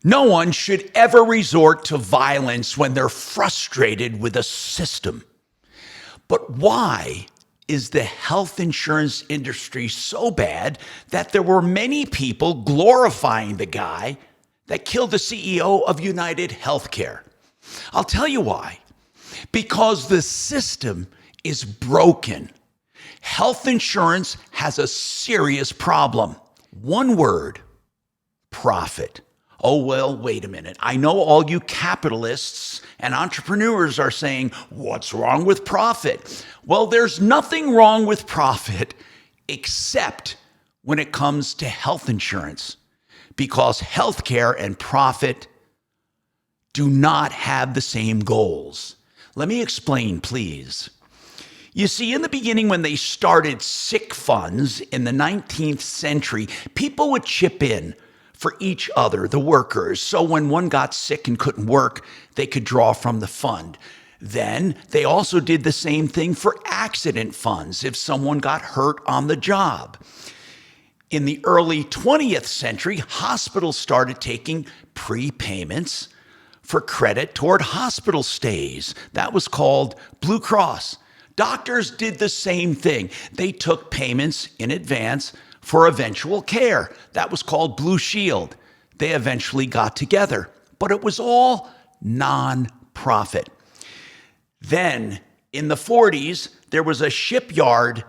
No one should ever resort to violence when they're frustrated with a system. But why is the health insurance industry so bad that there were many people glorifying the guy that killed the CEO of United Healthcare? I'll tell you why. Because the system is broken. Health insurance has a serious problem. One word: profit. Oh, well, wait a minute. I know all you capitalists and entrepreneurs are saying, what's wrong with profit? Well, there's nothing wrong with profit except when it comes to health insurance, because healthcare and profit do not have the same goals. Let me explain, please. You see, in the beginning, when they started sick funds in the 19th century, people would chip in for each other, the workers. So when one got sick and couldn't work, they could draw from the fund. Then they also did the same thing for accident funds if someone got hurt on the job. In the early 20th century, hospitals started taking prepayments for credit toward hospital stays. That was called Blue Cross. Doctors did the same thing. They took payments in advance for eventual care. That was called Blue Shield. They eventually got together, but it was all non-profit. Then in the 40s, there was a shipyard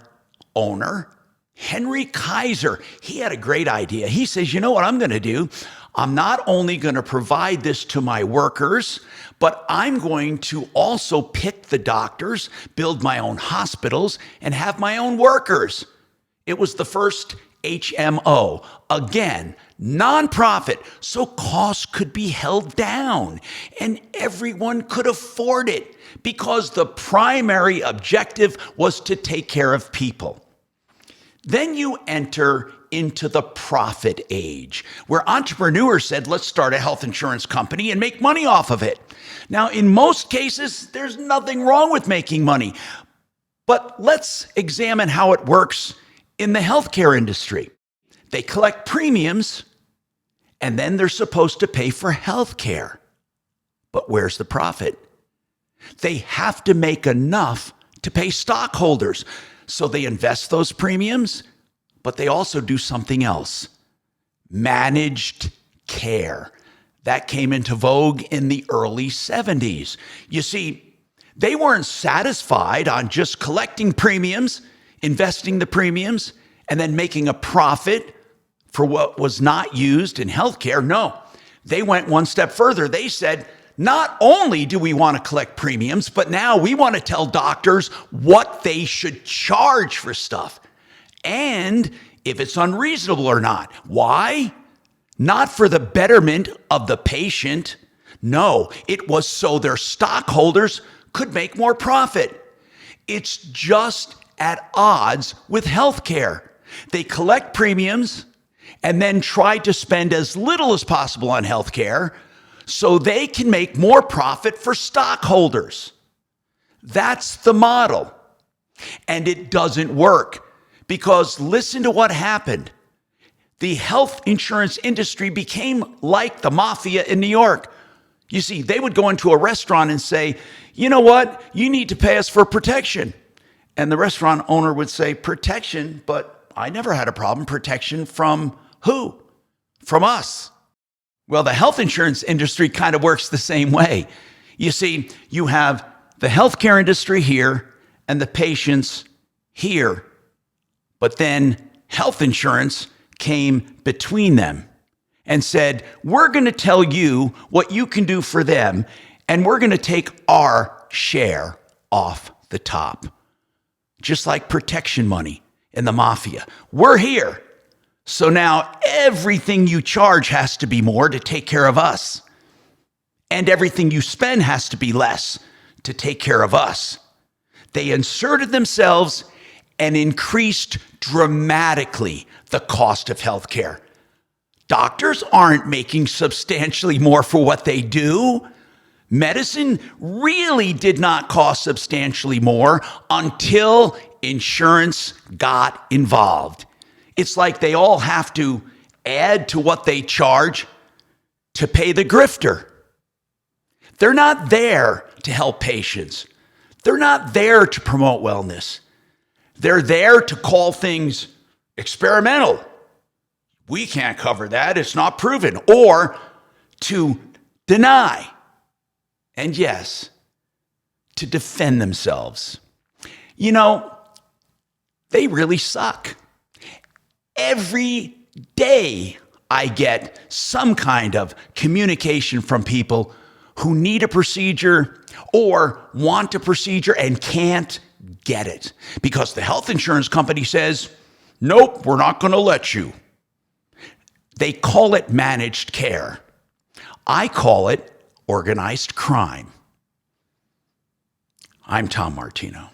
owner, Henry Kaiser. He had a great idea. He says, you know what I'm going to do? I'm not only going to provide this to my workers, but I'm going to also pick the doctors, build my own hospitals, and have my own workers. It was the first HMO. Again, nonprofit, so costs could be held down and everyone could afford it because the primary objective was to take care of people. Then you enter into the profit age, where entrepreneurs said, let's start a health insurance company and make money off of it. Now, in most cases, there's nothing wrong with making money, but let's examine how it works in the healthcare industry. They collect premiums and then they're supposed to pay for healthcare. But where's the profit? They have to make enough to pay stockholders. So they invest those premiums, but they also do something else. Managed care. That came into vogue in the early 70s. You see, they weren't satisfied on just collecting premiums, investing the premiums, and then making a profit for what was not used in healthcare. No, they went one step further. They said, not only do we want to collect premiums, but now we want to tell doctors what they should charge for stuff and if it's unreasonable or not. Why? Not for the betterment of the patient. No, it was so their stockholders could make more profit. It's just at odds with healthcare. They collect premiums and then try to spend as little as possible on healthcare so they can make more profit for stockholders. That's the model. And it doesn't work because listen to what happened. The health insurance industry became like the mafia in New York. You see, they would go into a restaurant and say, you know what? You need to pay us for protection. And the restaurant owner would say, protection? But I never had a problem. Protection from who? From us. Well, the health insurance industry kind of works the same way. You see, you have the healthcare industry here and the patients here. But then health insurance came between them and said, we're going to tell you what you can do for them, and we're going to take our share off the top. Just like protection money in the mafia. We're here. So now everything you charge has to be more to take care of us. And everything you spend has to be less to take care of us. They inserted themselves and increased dramatically the cost of healthcare. Doctors aren't making substantially more for what they do. Medicine really did not cost substantially more until insurance got involved. It's like they all have to add to what they charge to pay the grifter. They're not there to help patients. They're not there to promote wellness. They're there to call things experimental. We can't cover that. It's not proven. Or to deny. And yes, to defend themselves. You know, they really suck. Every day I get some kind of communication from people who need a procedure or want a procedure and can't get it because the health insurance company says, nope, we're not going to let you. They call it managed care. I call it organized crime. I'm Tom Martino.